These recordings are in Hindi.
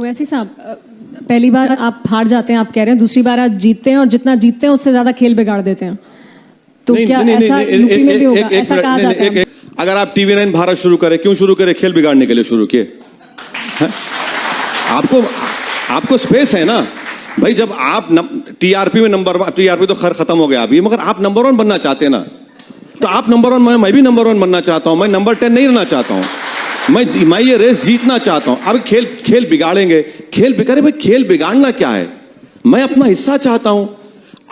ओवैसी साहब, पहली बार आप हार जाते हैं, आप कह रहे हैं, दूसरी बार आप जीतते हैं और जितना जीतते हैं उससे ज्यादा खेल बिगाड़ देते हैं, तो क्या ऐसा यूपी में भी होगा? ऐसा कहा जाता है। अगर आप TV9 भारत शुरू करें, क्यों शुरू करें? खेल बिगाड़ने के लिए शुरू किए। आपको स्पेस है ना भाई। जब आप TRP में TRP तो खैर खत्म हो गया अभी, मगर आप नंबर 1 बनना चाहते हैं ना, तो आप नंबर 1, मैं भी नंबर 1 बनना चाहता हूं। मैं नंबर 10 नहीं रहना चाहता हूं। मैं ये रेस जीतना चाहता हूं। अब खेल बिगाड़ेंगे, खेल बिगाड़े भाई। खेल बिगाड़ना क्या है? मैं अपना हिस्सा चाहता हूं।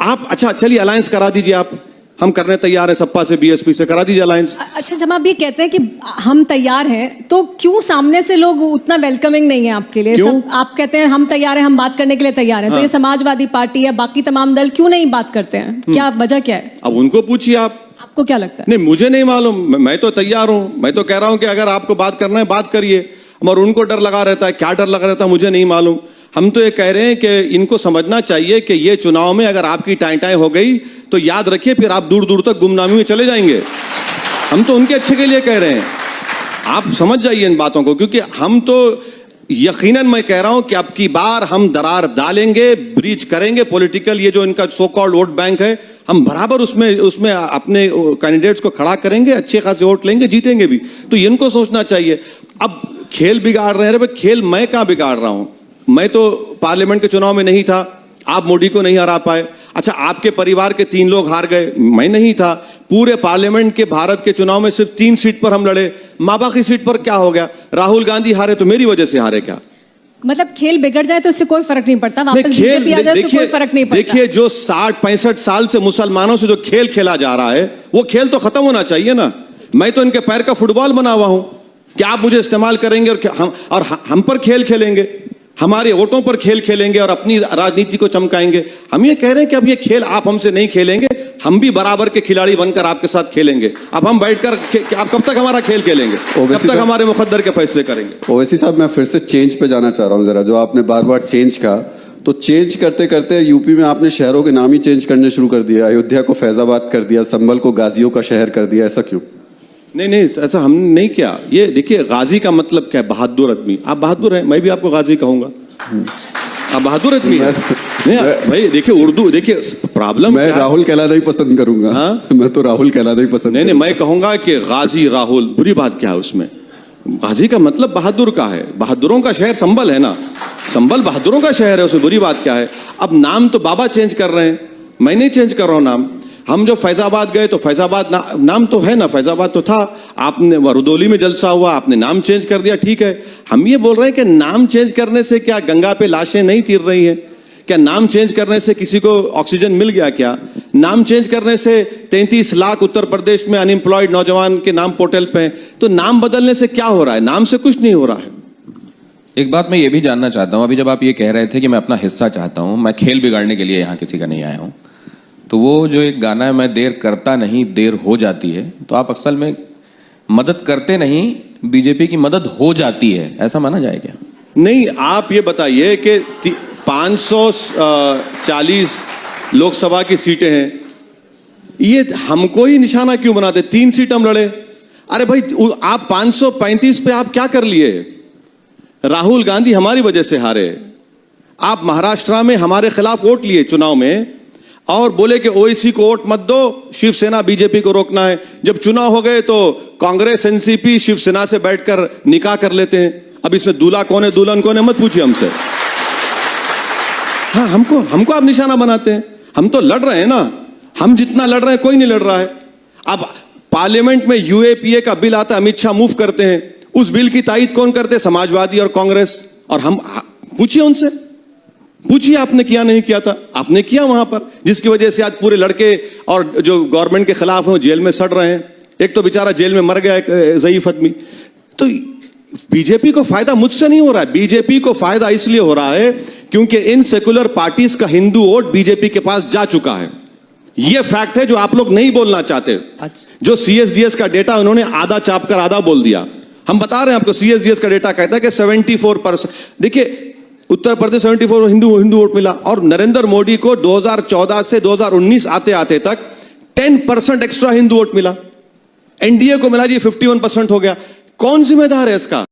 आप अच्छा चलिए अलायंस करा दीजिए, आप हम करने तैयार हैं, सपा से BSP से करा दीजिए अलायंस। अच्छा, जब आप ये कहते हैं कि हम तैयार हैं, तो क्यों सामने से लोग उतना वेलकमिंग नहीं है आपके लिए? सब आप कहते हैं हम तैयार हैं, हम बात करने के लिए तैयार हैं। हाँ। तो ये समाजवादी पार्टी या बाकी तमाम दल क्यों नहीं बात करते हैं? क्या वजह क्या है? अब उनको पूछिए आप। आपको क्या लगता है? नहीं, मुझे नहीं मालूम। मैं तो तैयार हूं। मैं तो कह रहा हूं कि अगर आपको बात करना है बात करिए, मगर उनको डर लगा रहता है। क्या डर लगा रहता है मुझे नहीं मालूम। हम तो ये कह रहे हैं कि इनको समझना चाहिए कि ये चुनाव में अगर आपकी टाई हो गई तो याद रखिए फिर आप दूर दूर तक गुमनामी में चले जाएंगे। हम तो उनके अच्छे के लिए कह रहे हैं, आप समझ जाइए इन बातों को। क्योंकि हम तो यकीनन मैं कह रहा हूं कि अब की बार हम दरार डालेंगे, ब्रीच करेंगे पॉलिटिकल, ये जो इनका सो कॉल्ड वोट बैंक है, हम बराबर उसमें अपने कैंडिडेट्स को खड़ा करेंगे, अच्छे खासे वोट लेंगे, जीतेंगे भी। तो इनको सोचना चाहिए। अब खेल बिगाड़ रहे हैं। खेल मैं कहां बिगाड़ रहा हूं? मैं तो पार्लियामेंट के चुनाव में नहीं था, आप मोदी को नहीं हरा पाए। अच्छा, आपके परिवार के 3 लोग हार गए, मैं नहीं था। पूरे पार्लियामेंट के भारत के चुनाव में सिर्फ 3 सीट पर हम लड़े। माँ बाप की सीट पर क्या हो गया? राहुल गांधी हारे तो मेरी वजह से हारे क्या? मतलब खेल बिगड़ जाए तो इससे कोई फर्क नहीं पड़ता, वापस बीजेपी आ जाए तो कोई फर्क नहीं पड़ता। देखिए, जो 60-65 साल से मुसलमानों से जो खेल खेला जा रहा है, वो खेल तो खत्म होना चाहिए ना। मैं तो इनके पैर का फुटबॉल बना हुआ हूं कि आप मुझे इस्तेमाल करेंगे और हम पर खेल खेलेंगे, हमारे वोटों पर खेल खेलेंगे और अपनी राजनीति को चमकाएंगे। हम ये कह रहे हैं कि अब ये खेल आप हमसे नहीं खेलेंगे, हम भी बराबर के खिलाड़ी बनकर आपके साथ खेलेंगे। अब हम बैठकर आप कब तक हमारा खेल खेलेंगे? कब तक हमारे मुकद्दर के फैसले करेंगे? ओवैसी साहब, मैं फिर से चेंज पे जाना चाह रहा हूँ जरा। जो आपने बार बार चेंज कहा, तो चेंज करते करते यूपी में आपने शहरों के नाम ही चेंज करने शुरू कर दिया। अयोध्या को फैजाबाद कर दिया, संभल को गाजियों का शहर कर दिया। ऐसा क्यों? नहीं, ऐसा हमने नहीं किया। ये देखिए, गाजी का मतलब क्या है? बहादुर आदमी। आप बहादुर हैं, मैं भी आपको गाजी कहूंगा। आप बहादुर आदमी है। नहीं भाई, देखिए उर्दू, देखिए प्रॉब्लम, मैं राहुल कहलाना ही पसंद करूंगा। हाँ? मैं तो राहुल कहलाना ही पसंद नहीं, मैं कहूंगा कि गाजी राहुल। बुरी बात क्या है उसमें? गाजी का मतलब बहादुर का है। बहादुरों का शहर संभल है ना, संभल बहादुरों का शहर है, उसमें बुरी बात क्या है? अब नाम तो बाबा चेंज कर रहे हैं, मैं नहीं चेंज कर रहा हूं नाम। हम जो फैजाबाद गए तो फैजाबाद नाम तो है ना, फैजाबाद तो था। आपने रुदौली में जलसा हुआ, आपने नाम चेंज कर दिया, ठीक है। हम ये बोल रहे हैं कि नाम चेंज करने से क्या गंगा पे लाशें नहीं तीर रही हैं? क्या नाम चेंज करने से किसी को ऑक्सीजन मिल गया क्या? नाम चेंज करने से 33 लाख उत्तर प्रदेश में अनएम्प्लॉयड नौजवान के नाम पोर्टल पे हैं। तो नाम बदलने से क्या हो रहा है? नाम से कुछ नहीं हो रहा है। एक बात मैं ये भी जानना चाहता हूं, अभी जब आप ये कह रहे थे कि मैं अपना हिस्सा चाहता हूं, मैं खेल बिगाड़ने के लिए यहां किसी का नहीं आया हूं, तो वो जो एक गाना है, मैं देर करता नहीं देर हो जाती है, तो आप असल में मदद करते नहीं, बीजेपी की मदद हो जाती है, ऐसा माना जाए क्या? नहीं, आप ये बताइए कि 540 लोकसभा की सीटें हैं, ये हमको ही निशाना क्यों बनाते? 3 सीट हम लड़े। अरे भाई, आप 535 पे आप क्या कर लिए? राहुल गांधी हमारी वजह से हारे। आप महाराष्ट्र में हमारे खिलाफ वोट लिए चुनाव में और बोले कि ओवैसी को वोट मत दो, शिवसेना बीजेपी को रोकना है। जब चुनाव हो गए तो कांग्रेस एनसीपी शिवसेना से बैठकर निकाह कर लेते हैं। अब इसमें दूल्हा कौन है दुल्हन कौन है मत पूछिए हमसे। हाँ, हमको आप निशाना बनाते हैं। हम तो लड़ रहे हैं ना, हम जितना लड़ रहे हैं कोई नहीं लड़ रहा है। अब पार्लियामेंट में UAPA का बिल आता है, अमित शाह मूव करते हैं। उस बिल की तायीद कौन करते? समाजवादी और कांग्रेस। और हम पूछिए उनसे, पूछिए आपने किया नहीं किया था? आपने किया वहां पर, जिसकी वजह से आज पूरे लड़के और जो गवर्नमेंट के खिलाफ हैं जेल में सड़ रहे हैं। एक तो बेचारा जेल में मर गया, एक ज़ईफ आदमी। तो बीजेपी को फायदा मुझसे नहीं हो रहा है। बीजेपी को फायदा इसलिए हो रहा है क्योंकि इन सेकुलर पार्टीज का हिंदू वोट बीजेपी के पास जा चुका है। यह फैक्ट है जो आप लोग नहीं बोलना चाहते। जो CSDS का डेटा उन्होंने आधा चाप कर आधा बोल दिया। हम बता रहे हैं आपको, CSDS का डेटा कहता है कि 74%। देखिए, उत्तर प्रदेश 74 हिंदू वोट मिला और नरेंद्र मोदी को 2014 से 2019 आते आते तक 10% एक्स्ट्रा हिंदू वोट मिला। NDA को मिला जी 51% हो गया। कौन जिम्मेदार है इसका?